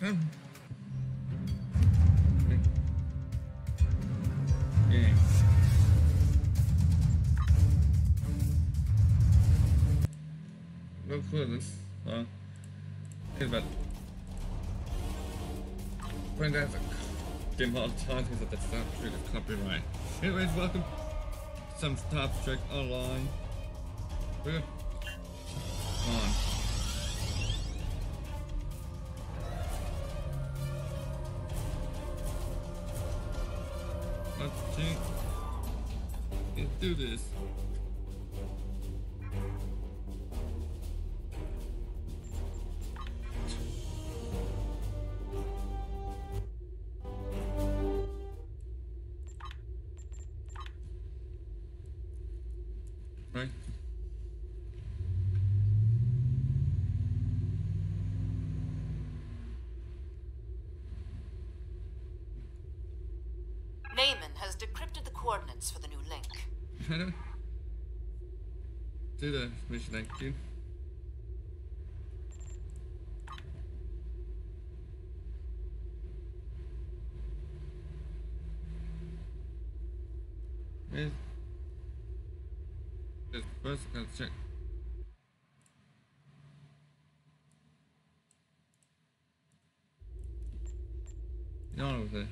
Yeah. Look for this. It's about fantastic. Game all the time because of the Star Trek copyright. Anyways, welcome to some Star Trek Online. We're on. Let's do this. Right? Naaman has decrypted the coordinates for the new link. How do the mission thank you. Yes. Just first gotta check. No, okay.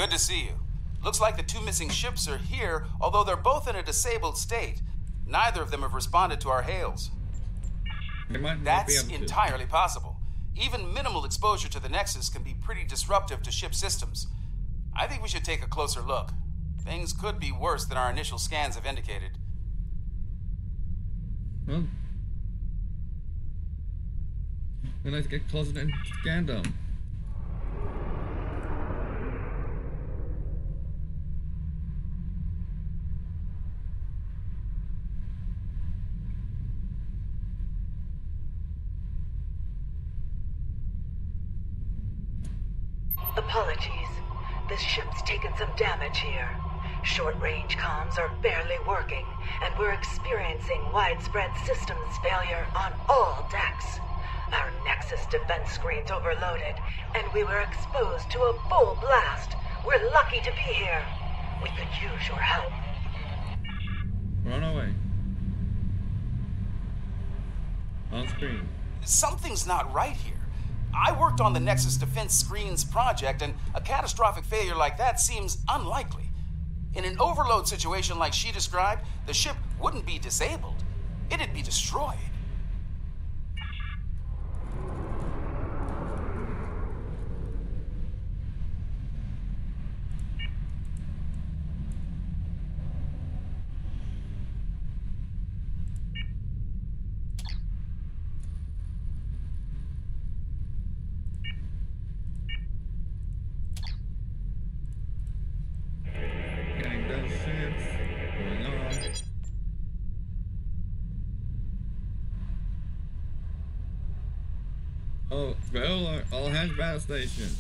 Good to see you. Looks like the 2 missing ships are here, although they're both in a disabled state. Neither of them have responded to our hails. They might not be That's able to. entirely possible. Even minimal exposure to the Nexus can be pretty disruptive to ship systems. I think we should take a closer look. Things could be worse than our initial scans have indicated. Well, let's get closer and scan them. Apologies. This ship's taken some damage here. Short-range comms are barely working, and we're experiencing widespread systems failure on all decks. Our Nexus defense screen's overloaded, and we were exposed to a full blast. We're lucky to be here. We could use your help. Run away. On screen. Something's not right here. I worked on the Nexus Defense Screens project, and a catastrophic failure like that seems unlikely. In an overload situation like she described, the ship wouldn't be disabled. It'd be destroyed. Getting those ships. Going on. Oh, well, all hands battle station.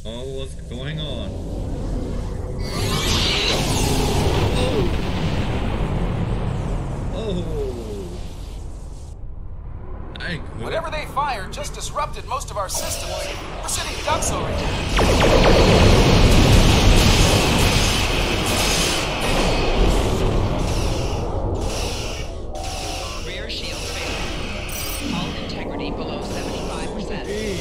Oh, what's going on? Oh! I could. Whatever they fired just disrupted most of our systems. We're sitting ducks over here. Rear shield failure. Hull integrity below 75%. Hey.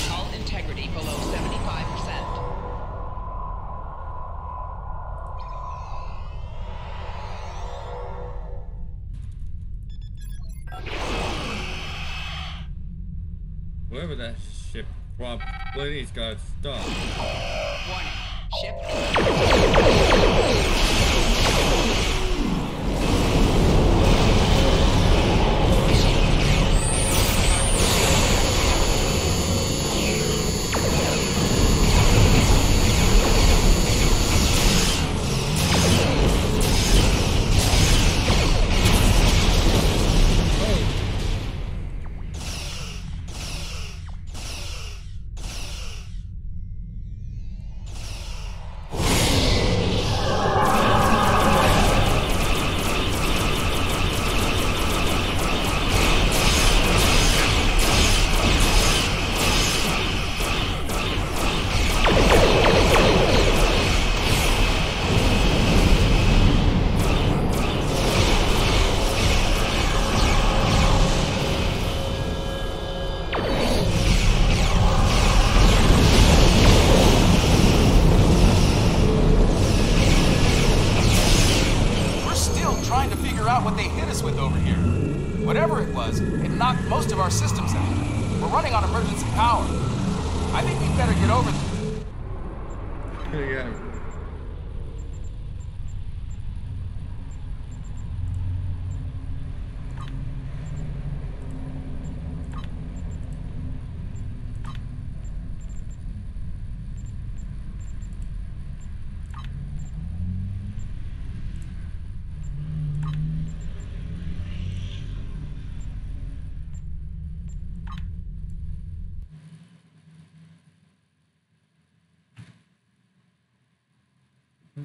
Hull integrity below 75%. Wherever that ship probably got stuck. Warning. Ship. Oh! still trying to figure out what they hit us with over here. Whatever it was, it knocked most of our systems out. We're running on emergency power. I think we'd better get over there. Yeah.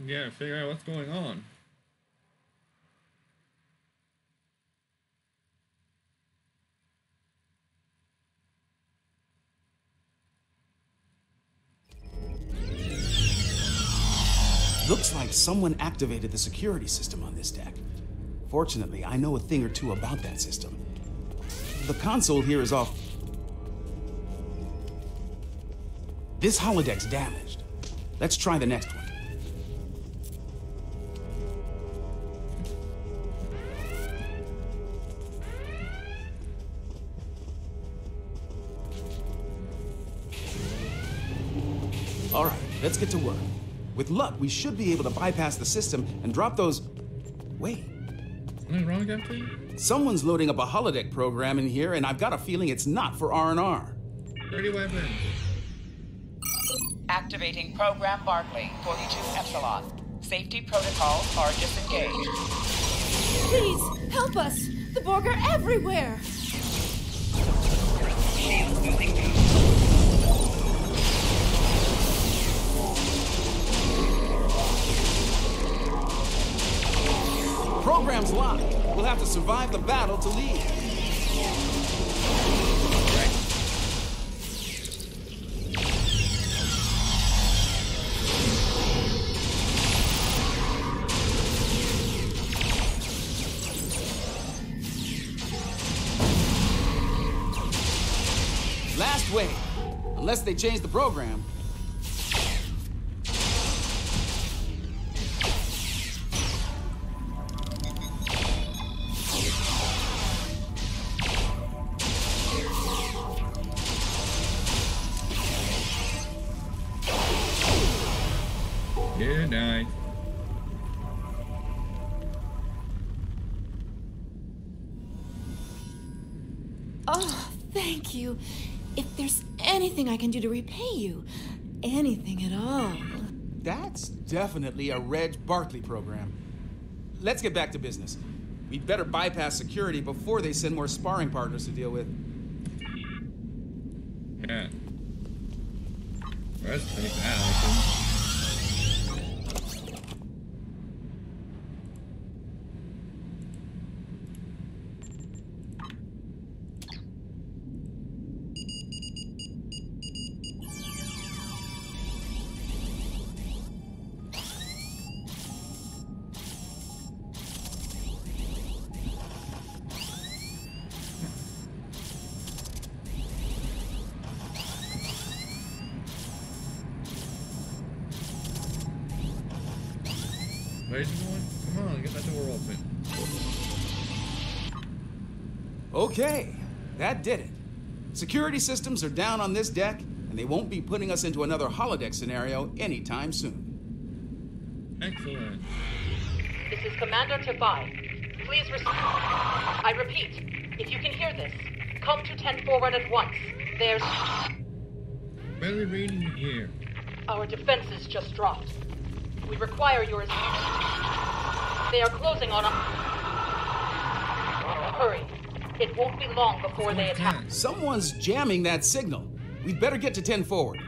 Yeah, figure out what's going on. Looks like someone activated the security system on this deck. Fortunately, I know a thing or two about that system. The console here is off. This holodeck's damaged. Let's try the next one. All right, let's get to work. With luck, we should be able to bypass the system and drop those... Wait. Something wrong, Captain? Someone's loading up a holodeck program in here, and I've got a feeling it's not for R&R. Dirty weapons. Activating Program Barclay, 42 Epsilon. Safety protocols are disengaged. Please, help us! The Borg are everywhere! Shields losing boost. Program's locked. We'll have to survive the battle to leave. Last wave. Unless they change the program. Good night. Oh, thank you. If there's anything I can do to repay you, anything at all. That's definitely a Reg Barclay program. Let's get back to business. We'd better bypass security before they send more sparring partners to deal with. Yeah. That's pretty bad, I think. Where's he going? Come on, get that door open. Okay, that did it. Security systems are down on this deck, and they won't be putting us into another holodeck scenario anytime soon. Excellent. This is Commander Tafai. Please respond. I repeat, if you can hear this, come to 10 forward at once. There's... Barely reading here. Our defenses just dropped. We require your... They are closing on us. Hurry. It won't be long before they attack. Someone's jamming that signal. We'd better get to 10 forward.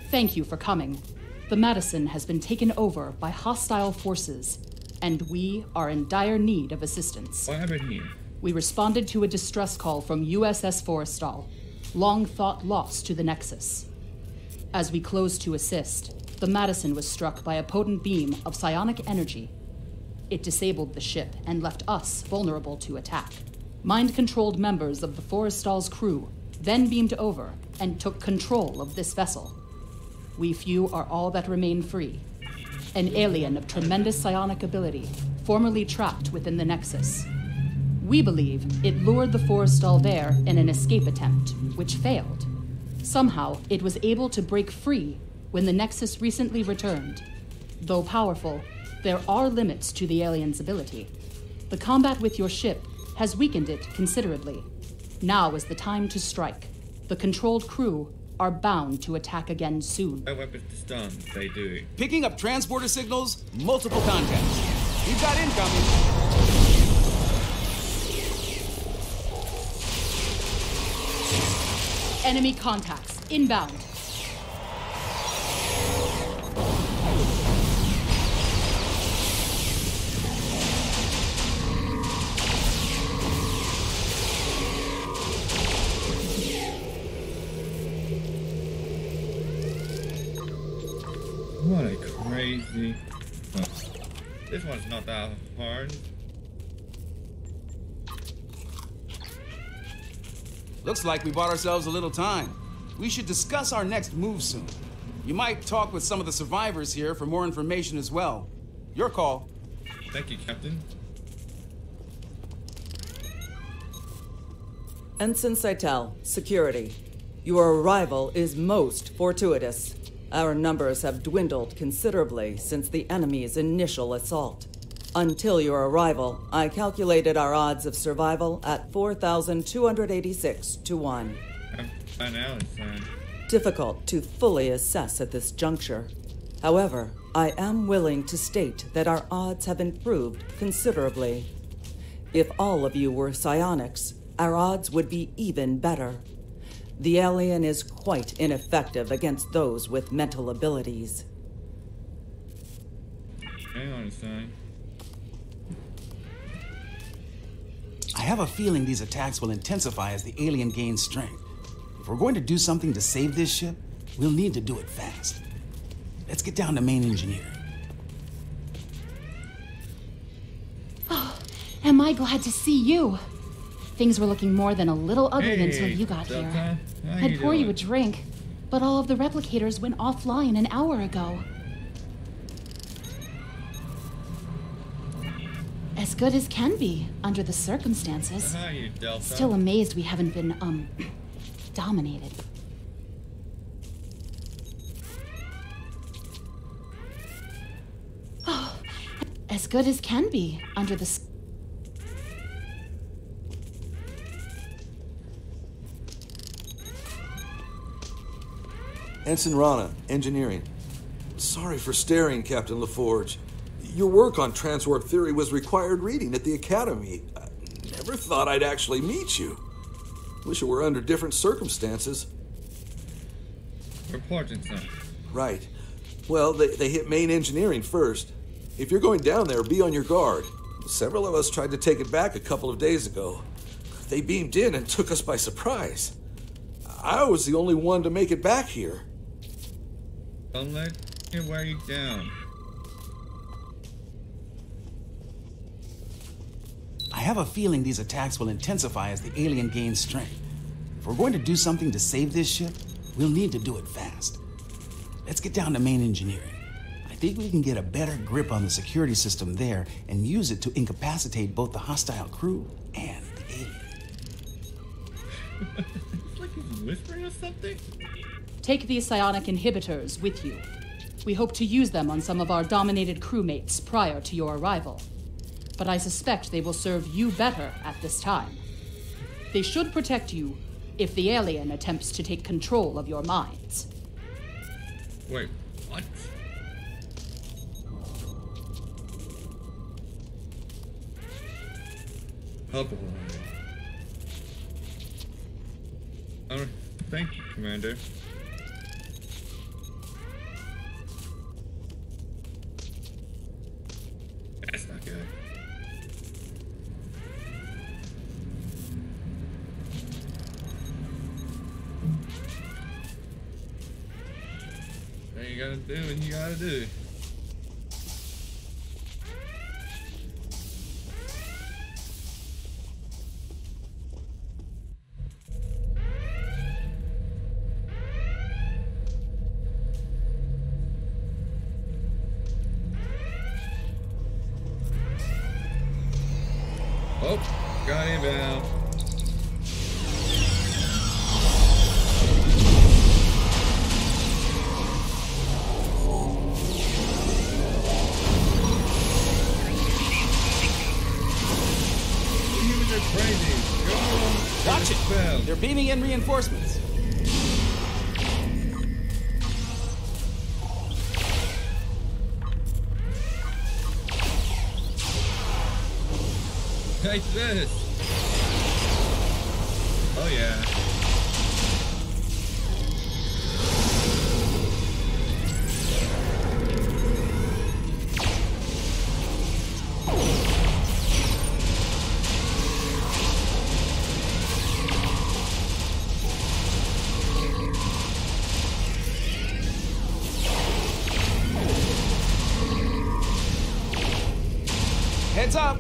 Thank you for coming. The Madison has been taken over by hostile forces, and we are in dire need of assistance. What happened here? We responded to a distress call from USS Forrestal, long thought lost to the Nexus. As we close to assist, the Madison was struck by a potent beam of psionic energy. It disabled the ship and left us vulnerable to attack. Mind-controlled members of the Forrestal's crew then beamed over and took control of this vessel. We few are all that remain free. An alien of tremendous psionic ability, formerly trapped within the Nexus. We believe it lured the Forrestal there in an escape attempt, which failed. Somehow, it was able to break free when the Nexus recently returned. Though powerful, there are limits to the alien's ability. The combat with your ship has weakened it considerably. Now is the time to strike. The controlled crew are bound to attack again soon. My weapons to stun, they do. Picking up transporter signals, multiple contacts. We've got incoming. Enemy contacts, inbound. What a crazy... Oh. This one's not that hard. Looks like we bought ourselves a little time. We should discuss our next move soon. You might talk with some of the survivors here for more information as well. Your call. Thank you, Captain. Ensign Seitel, security. Your arrival is most fortuitous. Our numbers have dwindled considerably since the enemy's initial assault. Until your arrival, I calculated our odds of survival at 4,286 to 1. By now it's fine. Difficult to fully assess at this juncture. However, I am willing to state that our odds have improved considerably. If all of you were psionics, our odds would be even better. The alien is quite ineffective against those with mental abilities. Hang on a second. I have a feeling these attacks will intensify as the alien gains strength. If we're going to do something to save this ship, we'll need to do it fast. Let's get down to main engineering. Oh, am I glad to see you. Things were looking more than a little ugly until you got Delta. here. How I'd you pour you a doing? drink, but all of the replicators went offline an hour ago. As good as can be, under the circumstances. How are you, Delta? Still amazed we haven't been, dominated. Oh, as good as can be, under the... Ensign Rana, engineering. Sorry for staring, Captain LaForge. Your work on transwarp theory was required reading at the Academy. I never thought I'd actually meet you. Wish it were under different circumstances. Reporting, sir. Right. Well, they hit main engineering first. If you're going down there, be on your guard. Several of us tried to take it back a couple of days ago. They beamed in and took us by surprise. I was the only one to make it back here. Don't let it wear you down. I have a feeling these attacks will intensify as the alien gains strength. If we're going to do something to save this ship, we'll need to do it fast. Let's get down to main engineering. I think we can get a better grip on the security system there and use it to incapacitate both the hostile crew and the alien. It's like he's whispering or something. Take these psionic inhibitors with you. We hope to use them on some of our dominated crewmates prior to your arrival. But I suspect they will serve you better at this time. They should protect you if the alien attempts to take control of your minds. Wait, what? Help away. Oh, thank you, Commander. That's not good. There you gotta do what you gotta do. Oh, got him out. Humans are crazy. Go on. Watch it! Fell. They're beaming in reinforcements. Take this. Oh yeah. Heads up!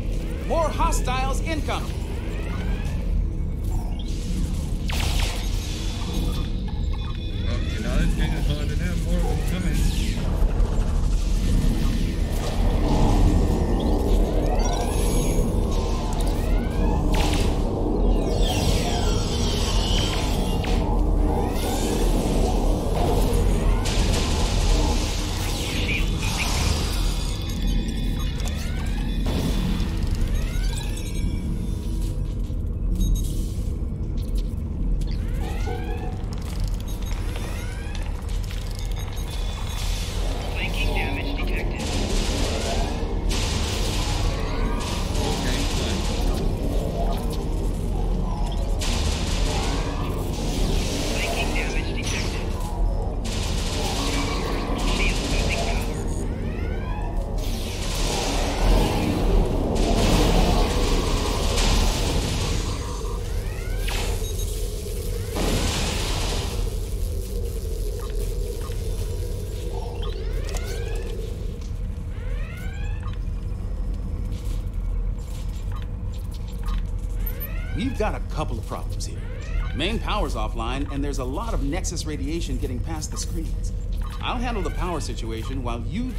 More hostiles incoming! Okay, now it's getting harder now. More of them coming. We've got a couple of problems here. Main power's offline, and there's a lot of Nexus radiation getting past the screens. I'll handle the power situation while you...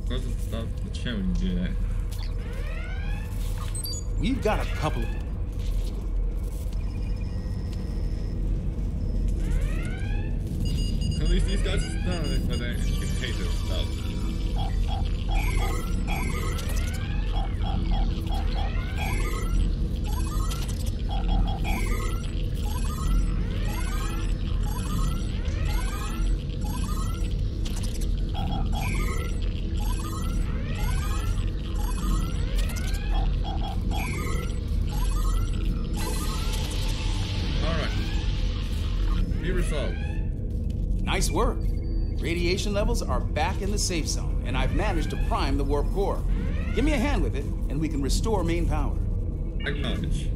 Doesn't stop the chair when you do that. We've got a couple of... At least these guys are stunned, but they hate their stuff. Nice work. Radiation levels are back in the safe zone, and I've managed to prime the warp core. Give me a hand with it, and we can restore main power. Acknowledge.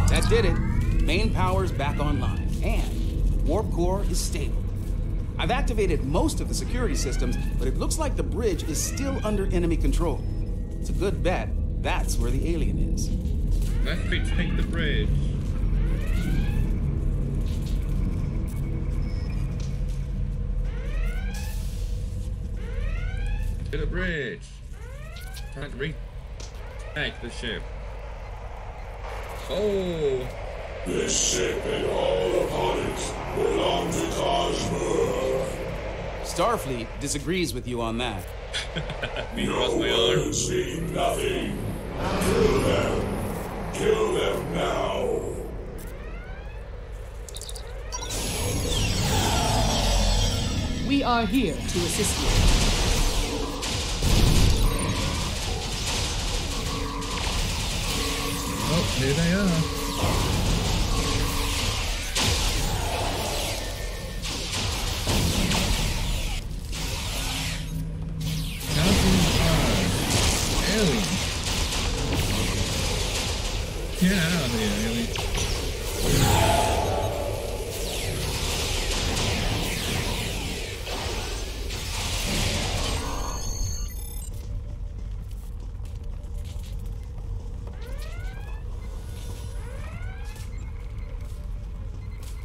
That did it. Main power's back online, and warp core is stable. I've activated most of the security systems, but it looks like the bridge is still under enemy control. It's a good bet that's where the alien is. Let's retake the bridge. To the bridge. Time to retake the ship. Oh! This ship and all upon it belong to Cosmo. Starfleet disagrees with you on that. No words mean nothing. Kill them. Kill them now. We are here to assist you. Oh, here they are. Alien.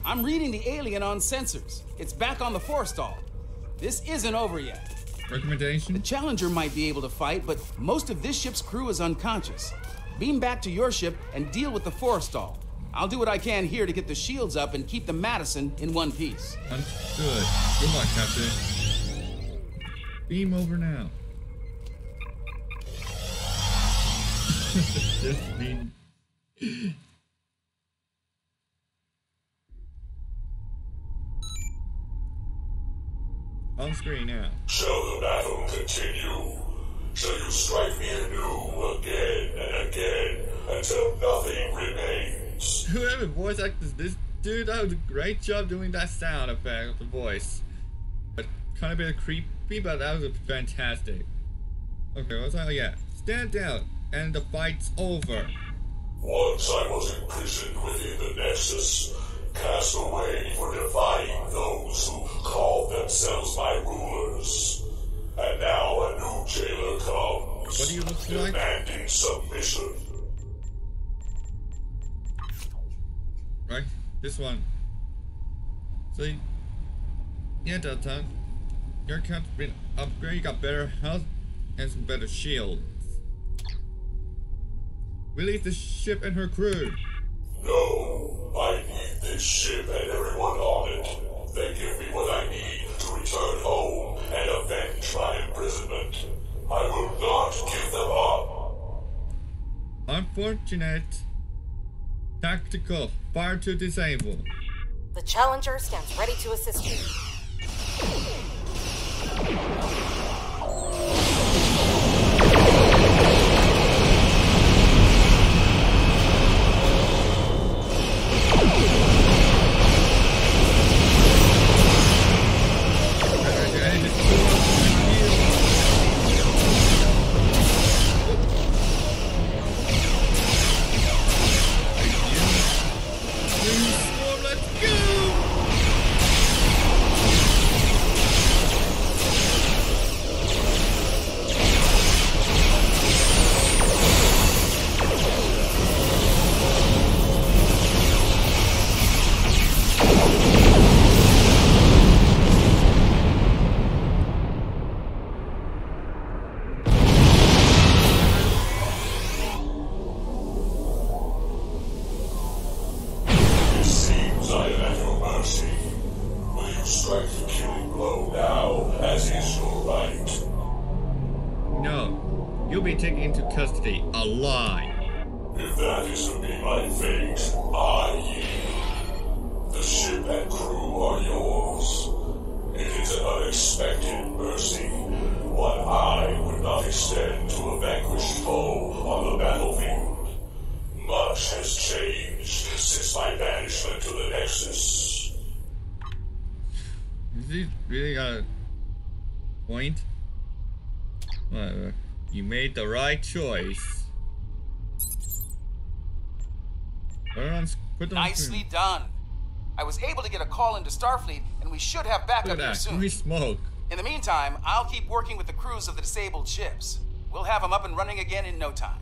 I'm reading the alien on sensors. It's back on the forestall. This isn't over yet. Recommendation? The Challenger might be able to fight, but most of this ship's crew is unconscious. Beam back to your ship and deal with the forestall. I'll do what I can here to get the shields up and keep the Madison in one piece. Understood. Good luck, Captain. Beam over now. Just beam. On screen now. Shall the battle continue? Shall you strike me anew again and again until nothing remains? Whoever voice acted this dude, that was a great job doing that sound effect of the voice. But kind of a bit creepy, but that was fantastic. Okay, what's that? Oh, yeah. Stand down, and the fight's over. Once I was imprisoned within the Nexus, cast away for defying those who called themselves my rulers. And now a new jailer comes, What do you look like? demanding submission. Right? This one. See? Yeah, Delta. Your account's been upgraded, you got better health and some better shields. Release the ship and her crew. No, I need this ship and everyone on it. They give me what I need to return home and avenge my imprisonment. I will not give them up. Unfortunate. Tactical. Fire to disable. The Challenger stands ready to assist you. Custody alive. If that is to be my fate, I yield. The ship and crew are yours. It is an unexpected mercy, one I would not extend to a vanquished foe on the battlefield. Much has changed since my banishment to the Nexus. Is he really got a point? Whatever. You made the right choice. Nicely done. I was able to get a call into Starfleet, and we should have backup here soon. We smoke. In the meantime, I'll keep working with the crews of the disabled ships. We'll have them up and running again in no time.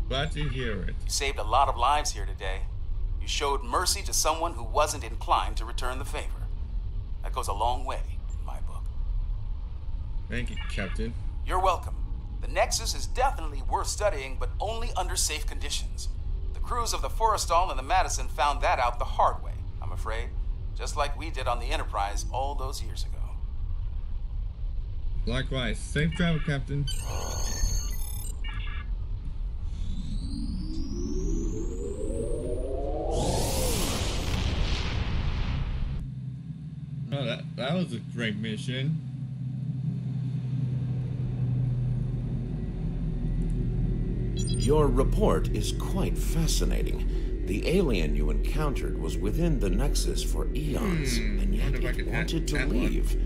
Glad to hear it. You saved a lot of lives here today. You showed mercy to someone who wasn't inclined to return the favor. That goes a long way in my book. Thank you, Captain. You're welcome. The Nexus is definitely worth studying, but only under safe conditions. The crews of the Forrestal and the Madison found that out the hard way, I'm afraid. Just like we did on the Enterprise all those years ago. Likewise. Safe travel, Captain. Oh, that was a great mission. Your report is quite fascinating. The alien you encountered was within the Nexus for eons, and yet it wanted to leave.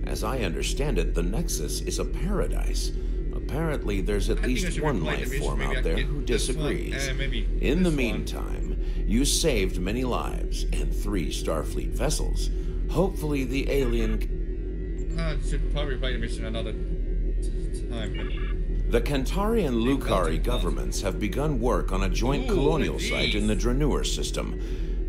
As I understand it, the Nexus is a paradise. Apparently, there's at least one life form out there who disagrees. In the meantime, you saved many lives and 3 Starfleet vessels. Hopefully, the alien... I should probably play the mission another time. The Kantari and Lukari governments have begun work on a joint colonial site in the Dranur system.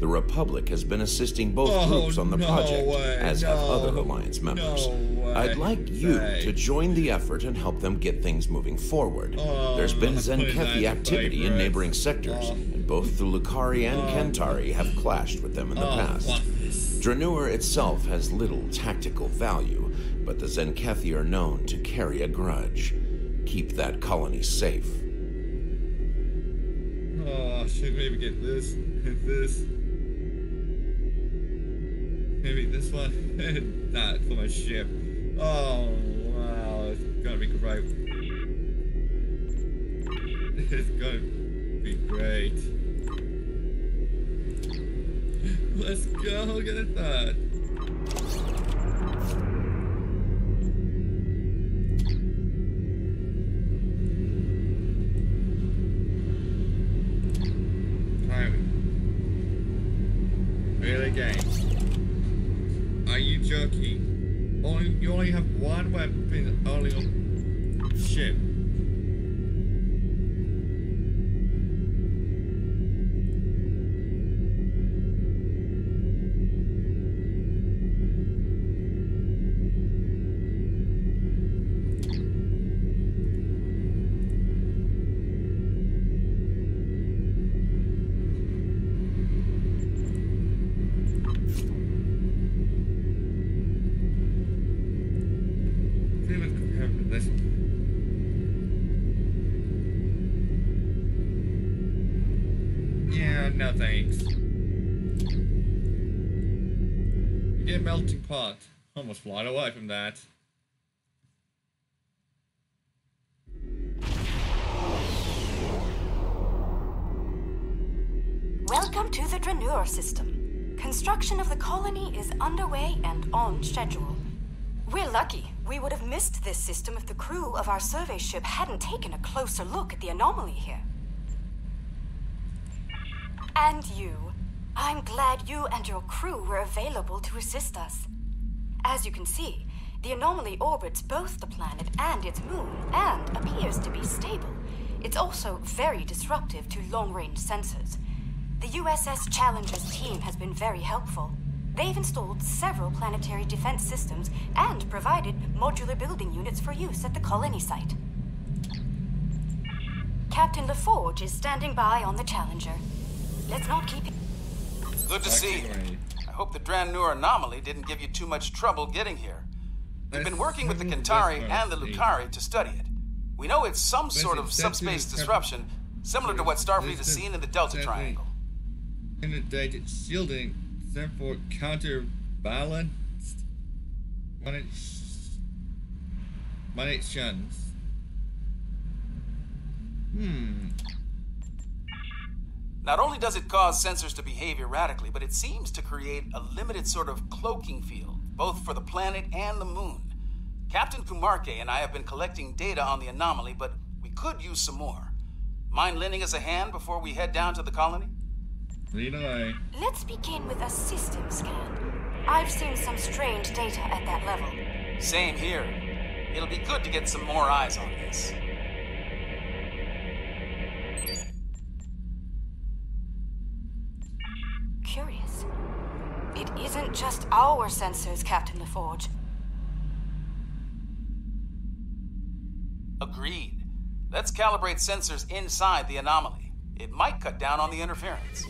The Republic has been assisting both groups on the project, as have other Alliance members. I'd like you to join the effort and help them get things moving forward. There's been Zenkethi activity in neighboring sectors, and both the Lukari and Kentari have clashed with them in the past. Draenor itself has little tactical value, but the Zenkethi are known to carry a grudge. Keep that colony safe. Oh, should maybe get this, this. Maybe this one. Not for my ship. Oh, wow, it's gonna be great. It's gonna be great. Let's go, get a thought. Really, game? Are you joking? You only have one weapon only on ship. Yeah, no thanks. You get a melting pot. Almost flying away from that. Welcome to the Draenor system. Construction of the colony is underway and on schedule. We're lucky. We would have missed this system if the crew of our survey ship hadn't taken a closer look at the anomaly here. And you. I'm glad you and your crew were available to assist us. As you can see, the anomaly orbits both the planet and its moon, and appears to be stable. It's also very disruptive to long-range sensors. The USS Challenger's team has been very helpful. They've installed several planetary defense systems and provided modular building units for use at the colony site. Captain LaForge is standing by on the Challenger. Let's not keep it. Good to see you. I hope the Draenor anomaly didn't give you too much trouble getting here. We've been working with the Kentari and the Lukari to study it. We know it's some sort of subspace disruption, similar to what Starfleet has seen in the Delta Triangle. Inundated shielding, therefore counterbalanced munitions. Not only does it cause sensors to behave erratically, but it seems to create a limited sort of cloaking field, both for the planet and the moon. Captain Kumarke and I have been collecting data on the anomaly, but we could use some more. Mind lending us a hand before we head down to the colony? Lead away. Let's begin with a system scan. I've seen some strange data at that level. Same here. It'll be good to get some more eyes on this. Curious. It isn't just our sensors, Captain LaForge. Agreed. Let's calibrate sensors inside the anomaly. It might cut down on the interference.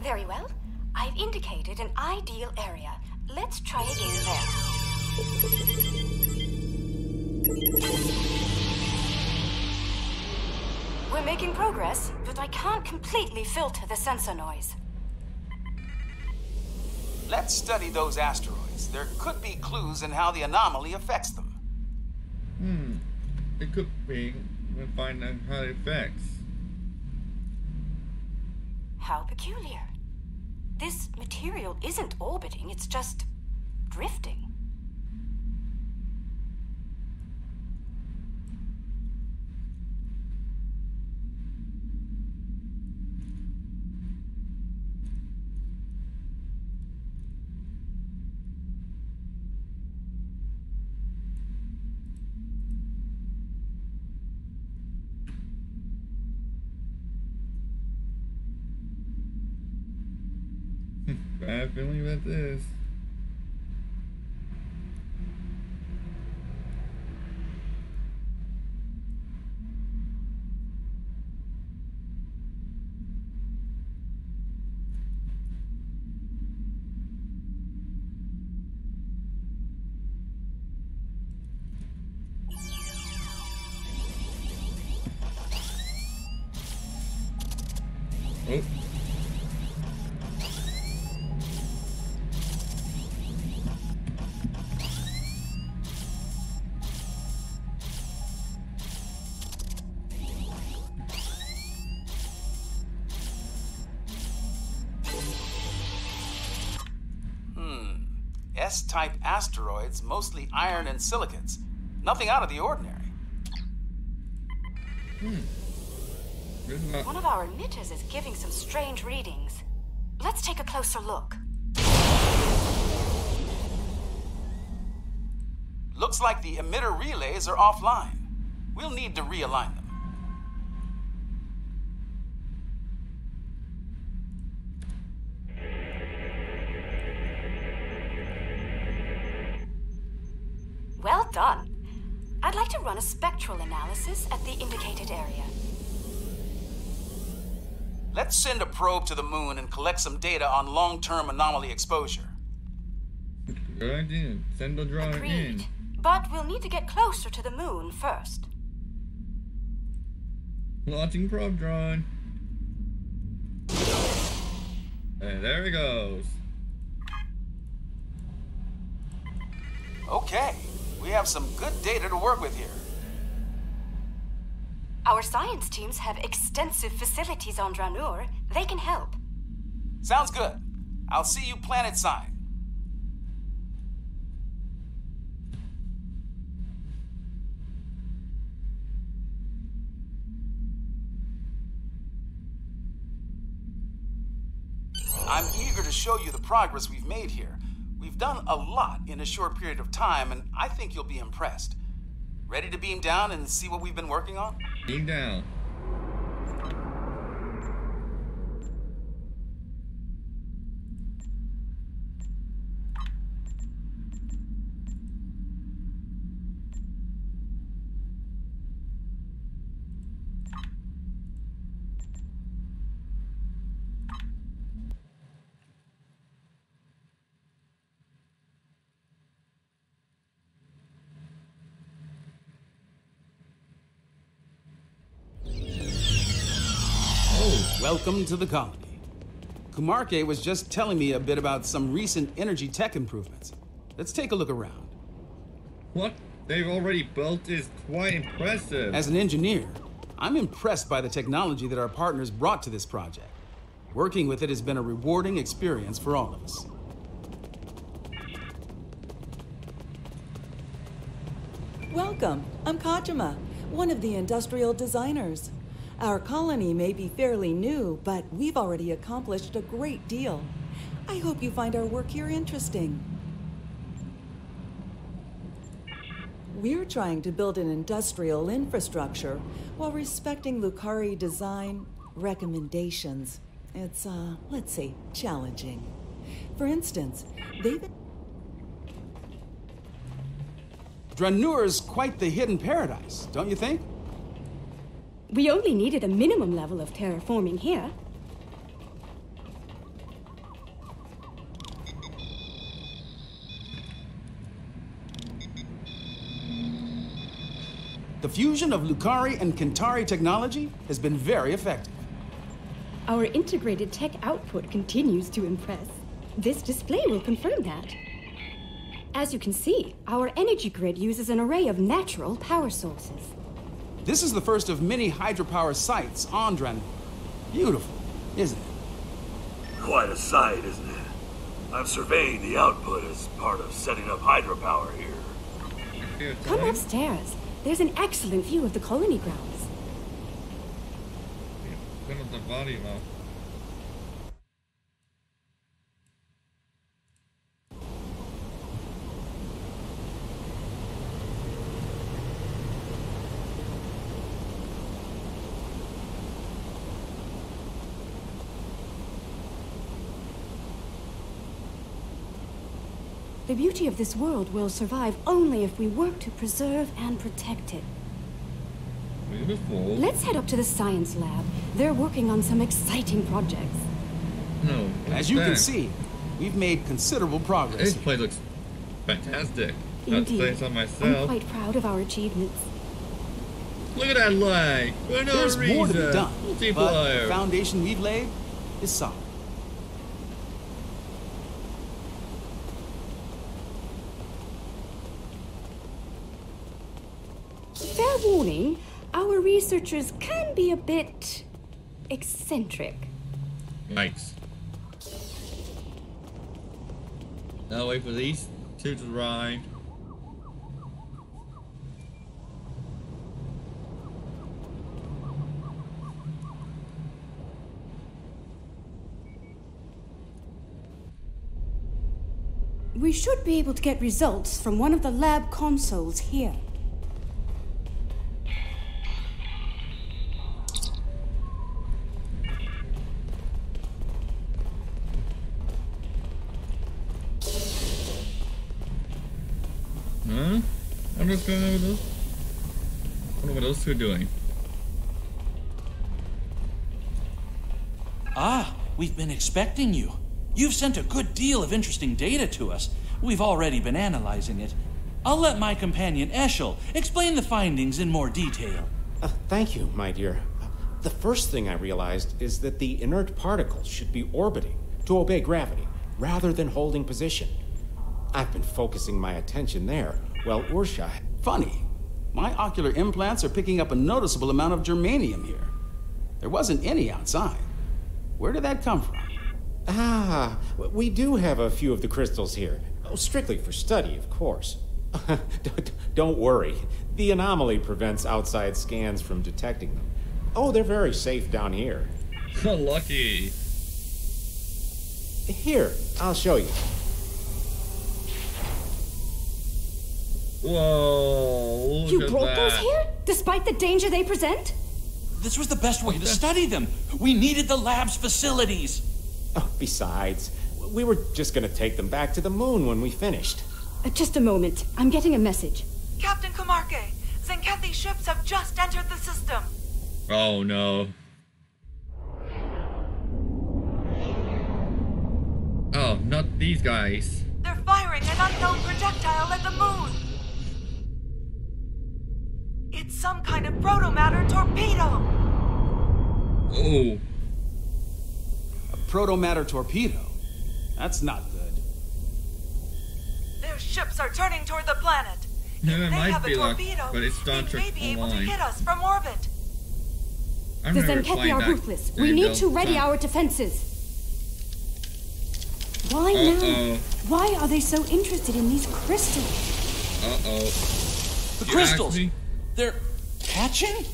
Very well. I've indicated an ideal area. Let's try again there. We're making progress, but I can't completely filter the sensor noise. Let's study those asteroids. There could be clues in how the anomaly affects them. It could be. We'll find out how it affects. How peculiar. This material isn't orbiting, it's just drifting. bad feeling about this. Oh. S-type asteroids, mostly iron and silicates. Nothing out of the ordinary. One of our emitters is giving some strange readings. Let's take a closer look. Looks like the emitter relays are offline. We'll need to realign them. Well done. I'd like to run a spectral analysis at the indicated area. Let's send a probe to the moon and collect some data on long-term anomaly exposure. Good idea. Send the drone in. But we'll need to get closer to the moon first. Launching probe drone. And there he goes. Okay, we have some good data to work with here. Our science teams have extensive facilities on Dranur. They can help. Sounds good. I'll see you planet side. I'm eager to show you the progress we've made here. We've done a lot in a short period of time, and I think you'll be impressed. Ready to beam down and see what we've been working on? Beam down. Welcome to the colony. Kumarke was just telling me a bit about some recent energy tech improvements. Let's take a look around. What they've already built is quite impressive. As an engineer, I'm impressed by the technology that our partners brought to this project. Working with it has been a rewarding experience for all of us. Welcome. I'm Kajima, one of the industrial designers. Our colony may be fairly new, but we've already accomplished a great deal. I hope you find our work here interesting. We're trying to build an industrial infrastructure while respecting Lucari design recommendations. It's, let's say, challenging. For instance, they've... Dranur's quite the hidden paradise, don't you think? We only needed a minimum level of terraforming here. The fusion of Lucari and Kentari technology has been very effective. Our integrated tech output continues to impress. This display will confirm that. As you can see, our energy grid uses an array of natural power sources. This is the first of many hydropower sites on Dranur. Beautiful, isn't it? Quite a sight, isn't it? I'm surveying the output as part of setting up hydropower here. Come upstairs. There's an excellent view of the colony grounds. Turn up the volume up. The beauty of this world will survive only if we work to preserve and protect it. Beautiful. Let's head up to the science lab. They're working on some exciting projects. No. As you can see, we've made considerable progress. This place looks fantastic. I'd say Indeed. so myself. I'm quite proud of our achievements. Look at that light. For no There's reason. more to be done, but the Multiplayer. foundation we've laid is solid. Fair warning, our researchers can be a bit eccentric. Nice. Now wait for these two to arrive. We should be able to get results from one of the lab consoles here. Huh? I'm just going over this. What are those two doing? Ah, we've been expecting you. You've sent a good deal of interesting data to us. We've already been analyzing it. I'll let my companion Eshel explain the findings in more detail. Thank you, my dear. The first thing I realized is that the inert particles should be orbiting to obey gravity, rather than holding position. I've been focusing my attention there, while Ursha... Funny. My ocular implants are picking up a noticeable amount of germanium here. There wasn't any outside. Where did that come from? Ah, we do have a few of the crystals here. Oh, strictly for study, of course. Don't worry. The anomaly prevents outside scans from detecting them. Oh, they're very safe down here. Lucky. Here, I'll show you. Whoa, You brought those here, despite the danger they present? This was the best way to study them. We needed the lab's facilities. Oh, besides, we were just gonna take them back to the moon when we finished. Just a moment. I'm getting a message. Captain Kamarke, Zenkethi's ships have just entered the system. Oh no. Oh, not these guys. They're firing an unknown projectile at the moon. It's some kind of protomatter torpedo. Oh. A protomatter torpedo? That's not good. Their ships are turning toward the planet. No, it They might have a be luck, torpedo. but it's Star They Trek may be able to Online. hit us from orbit. I've The never Zenkethi played are that. ruthless. There We you need go. to ready Done. our defenses. Why Uh-oh. now? Why are they so interested in these crystals? Uh-oh. The You crystals! asked me? They're hatching?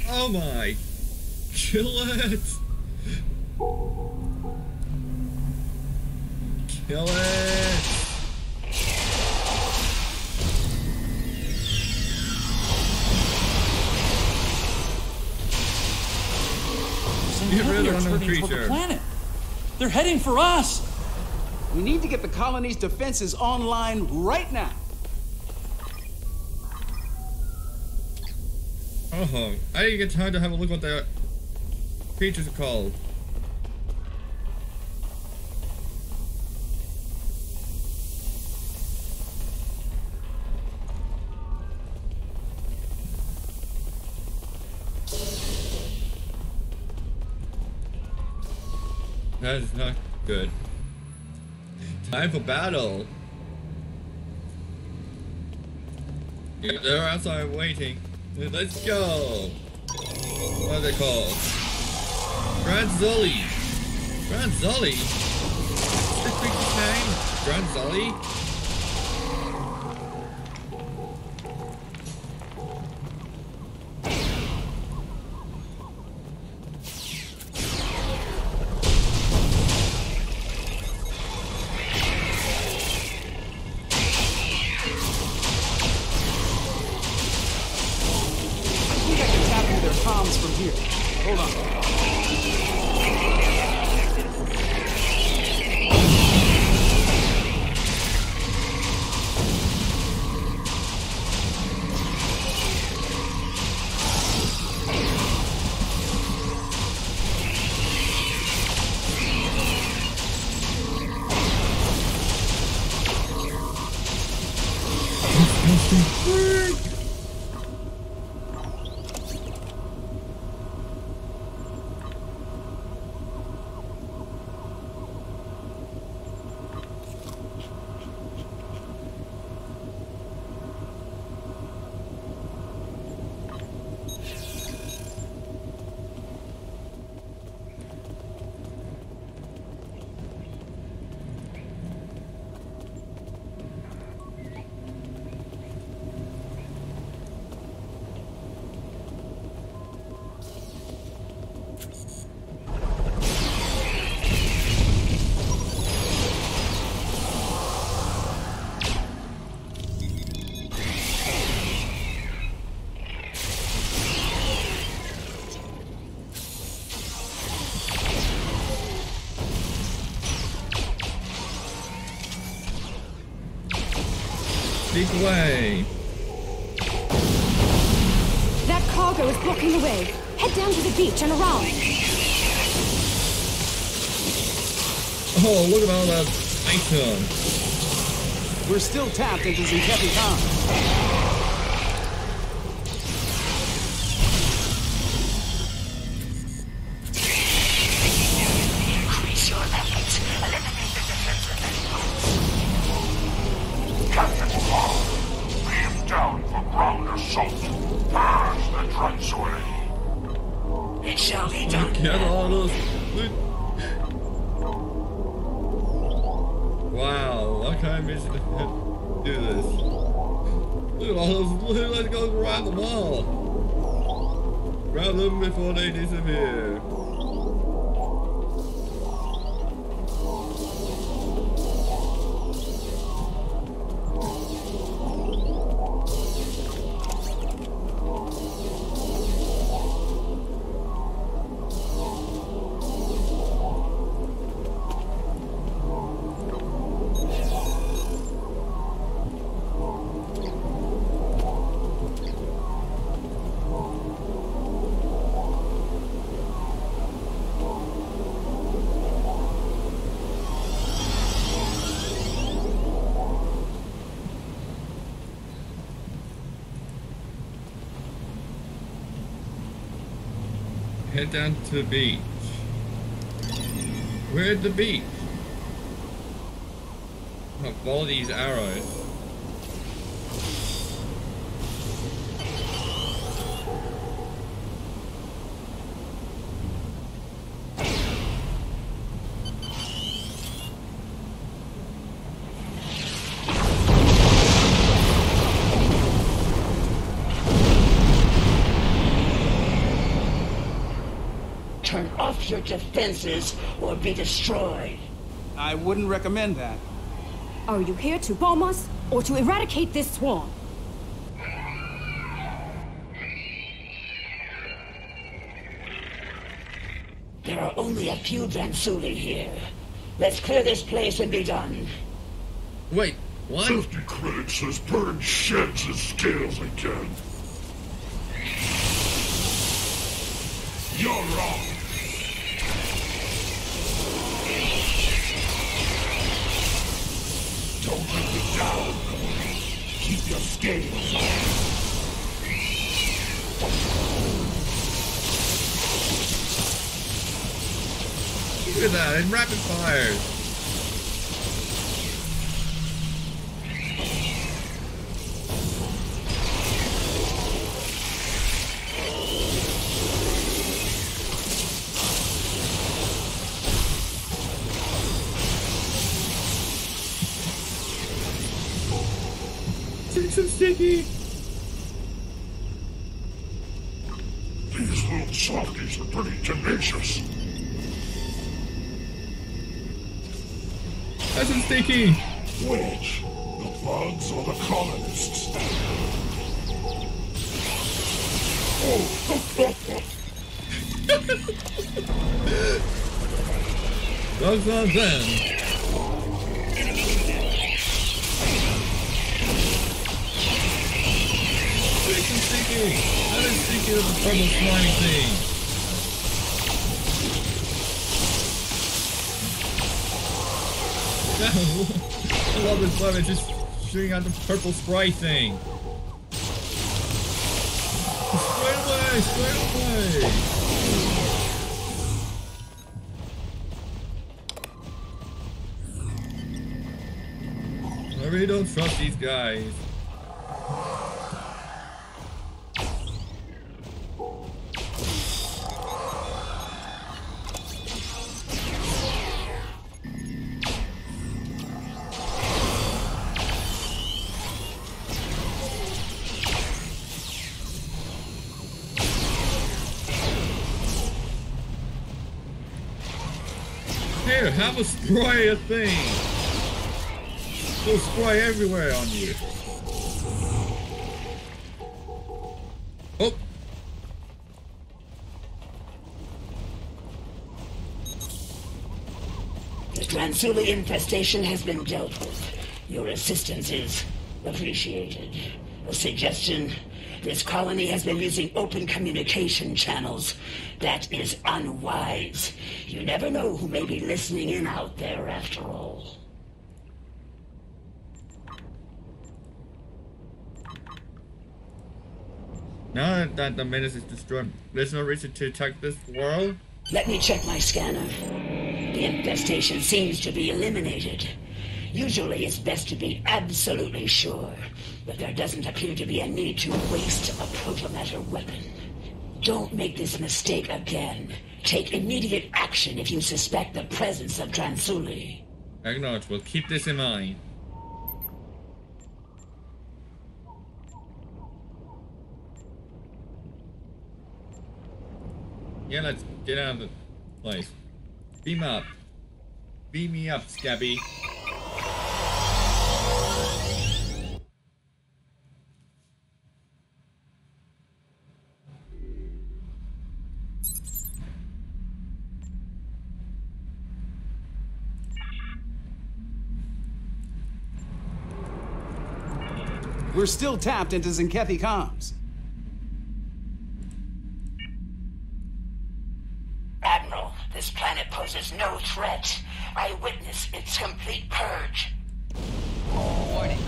Oh my. Kill it. Kill it. Get rid of They're the turning toward the creature. planet. They're heading for us. We need to get the colony's defenses online right now. Oh, I didn't get time to have a look what the creatures are called. That is not good. Time for battle. Yeah, they're outside waiting. Let's go. What are they called? Grand Zully. Grand Zully? This creature's name? Grand Zully? Comms from here. Hold on. Sneak away. That cargo is blocking the way. Head down to the beach and around. Oh, look at all that item. We're still tapped into some heavy comms. It shall be done. Get all those. Wow, what kind of mission to do this? Look at all those. Let's go grab them all. Grab them before they disappear. Head down to the beach. Where's the beach? I'll follow these arrows. Turn off your defenses or be destroyed. I wouldn't recommend that. Are you here to bomb us or to eradicate this swarm? There are only a few Dransuli here. Let's clear this place and be done. Wait, what? 50 critics has burned sheds and scales again. You're wrong. Don't let me down. Keep your scales on. Look at that, in rapid fire. So sticky. These little softies are pretty tenacious. That's so sticky. Which? The bugs or the colonists? Oh. Those are them. Sticky. That is sticky as a purple slime thing. I love this slime, it's just shooting out the purple spray thing. Straight away, straight away. I really don't trust these guys. Here, have a spray a thing. Go spray everywhere on you. Oh. The Dransuli infestation has been dealt with. Your assistance is Appreciated. A suggestion? This colony has been using open communication channels. That is unwise. You never know who may be listening in out there after all. Now that the menace is destroyed, there's no reason to attack this world? Let me check my scanner. The infestation seems to be eliminated. Usually it's best to be absolutely sure, but there doesn't appear to be a need to waste a protomatter weapon. Don't make this mistake again. Take immediate action if you suspect the presence of Transuli. Acknowledge, we'll keep this in mind. Yeah, let's get out of the place. Beam up. Beam me up, Scabby. We're still tapped into Zenkethi comms. Admiral, this planet poses no threat. I witness its complete purge. Warning.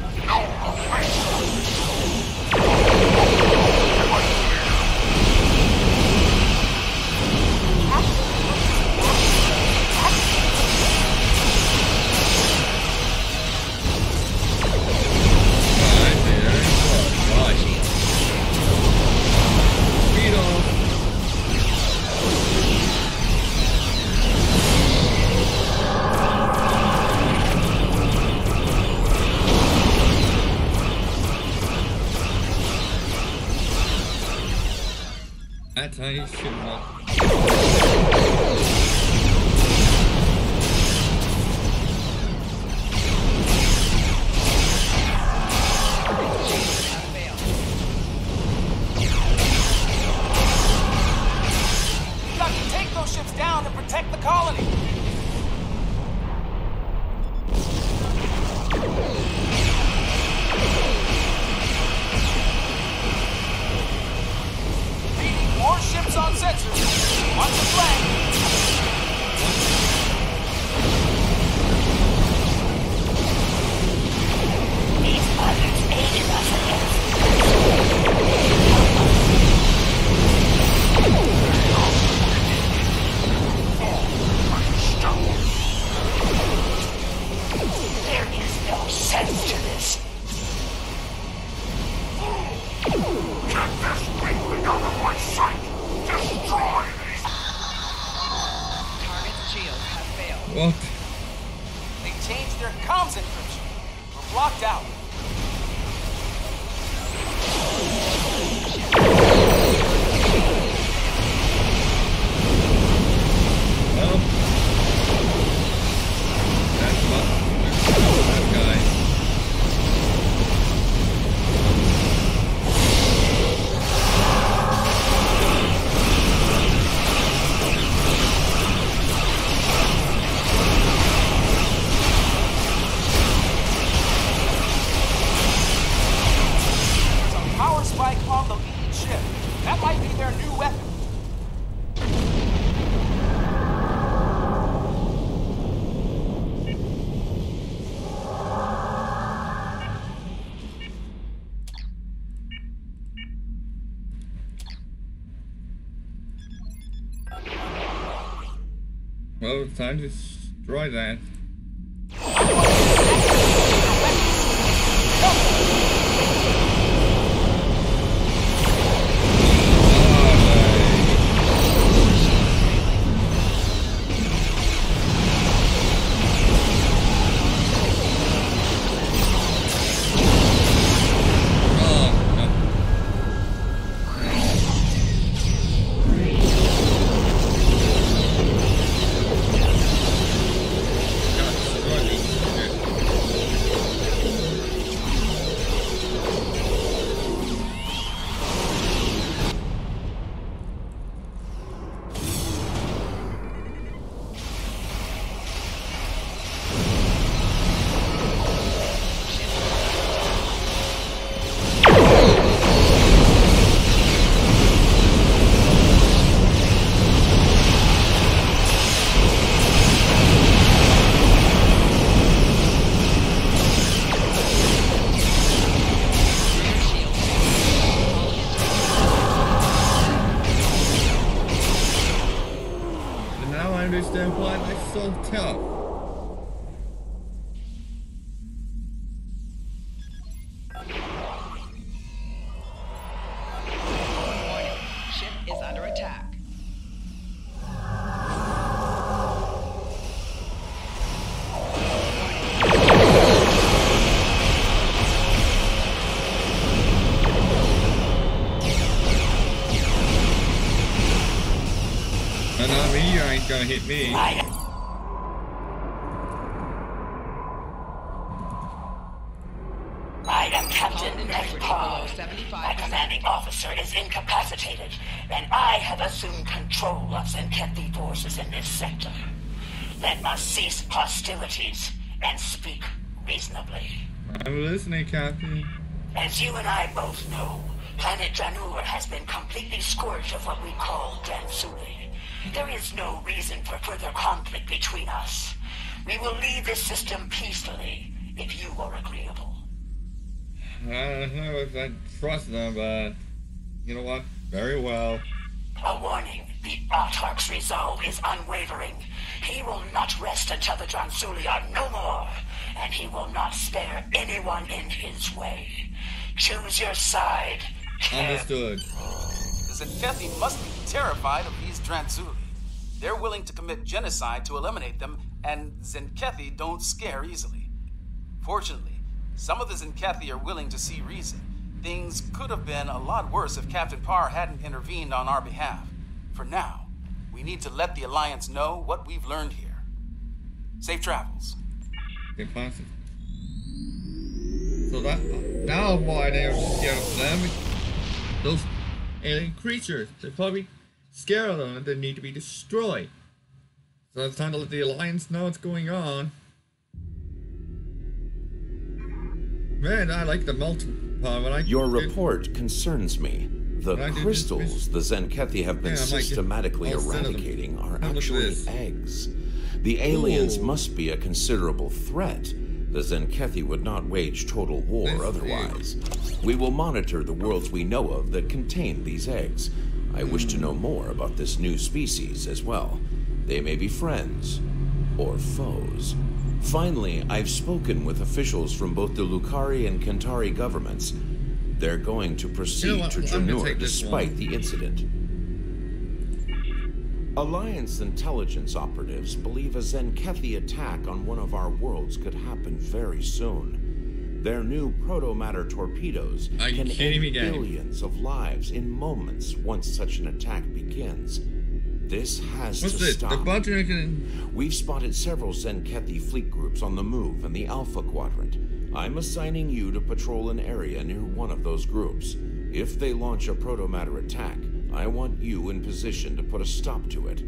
That's how you should not. You got to take those ships down and protect the colony. More ships on sensors. Watch the flank. These others aided us against. There is no sense to this. Get this weakling out of my sight! Destroy these! Target's shields have failed. What? They changed their comms encryption. We're blocked out. Well, that guy. Power spike on the lead ship. That might be their new weapon. Well, it's time to destroy that. now I understand why they're so tough. Warning. Ship is under attack. Another meteor ain't gonna hit me. I am Captain Ned Parr. My commanding officer is incapacitated, and I have assumed control of Zenkethi forces in this sector. Let us cease hostilities and speak reasonably. I'm listening, Captain. As you and I both know, planet Janur has been completely scorched of what we call Dransuli. There is no reason for further conflict between us. We will leave this system peacefully, if you are agreeable. I don't know if I trust them, but you know what? Very well. A warning. The Autarch's resolve is unwavering. He will not rest until the Dransuli are no more, and he will not spare anyone in his way. Choose your side. Understood. The Zenkethi must be terrified of these Dransuli. They're willing to commit genocide to eliminate them, and Zenkethi don't scare easily. Fortunately, some of the Zenkethi are willing to see reason. Things could have been a lot worse if Captain Parr hadn't intervened on our behalf. For now, we need to let the Alliance know what we've learned here. Safe travels. Impossible. So that now why they're scared of them? Those alien creatures. They're probably scared of them and they need to be destroyed. So it's time to let the Alliance know what's going on. Man, I like the Your report concerns me. The crystals the Zenkethi have been systematically eradicating are actually eggs. The aliens must be a considerable threat. The Zenkethi would not wage total war otherwise. We will monitor the worlds we know of that contain these eggs. I wish to know more about this new species as well. They may be friends or foes. Finally, I've spoken with officials from both the Lukari and Kentari governments. They're going to proceed to Janur despite the incident. Alliance intelligence operatives believe a Zenkethi attack on one of our worlds could happen very soon. Their new proto-matter torpedoes can end billions of lives in moments once such an attack begins. This has to stop. We've spotted several Zenkethi fleet groups on the move in the Alpha Quadrant. I'm assigning you to patrol an area near one of those groups. If they launch a proto-matter attack, I want you in position to put a stop to it.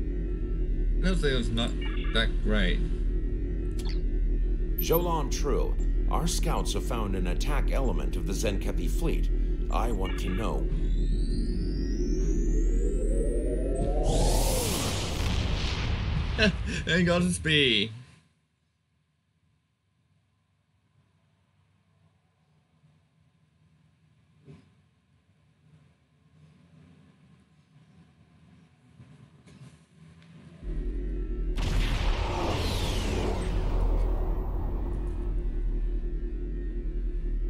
That was not that great. Jolan True, our scouts have found an attack element of the Zenkethi fleet. I want to know. Ain't got to speed.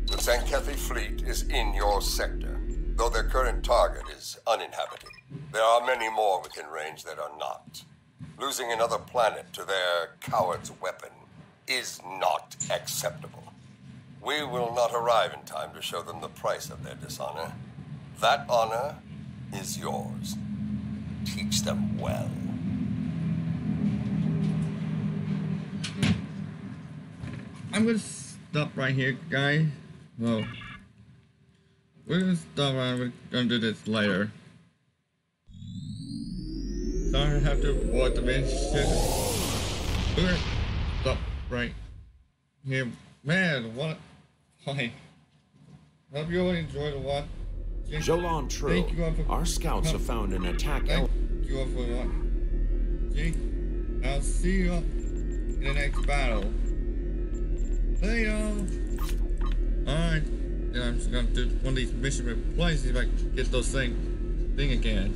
The Zenkethi fleet is in your sector, though their current target is uninhabited. There are many more within range that are not. Losing another planet to their coward's weapon is not acceptable. We will not arrive in time to show them the price of their dishonor. That honor is yours. Teach them well. I'm gonna stop right here, guys. Well, we're gonna stop around. We're gonna do this later. Sorry, I have to avoid the mission. We're gonna stop right here. Man, what? Hi. Hope you all enjoyed the watch. Jolan True, our scouts have found an attack element. Thank you all for watching. I'll see you in the next battle. Hey y'all. Alright. Yeah, I'm just gonna do one of these mission replays if I can get those thing again.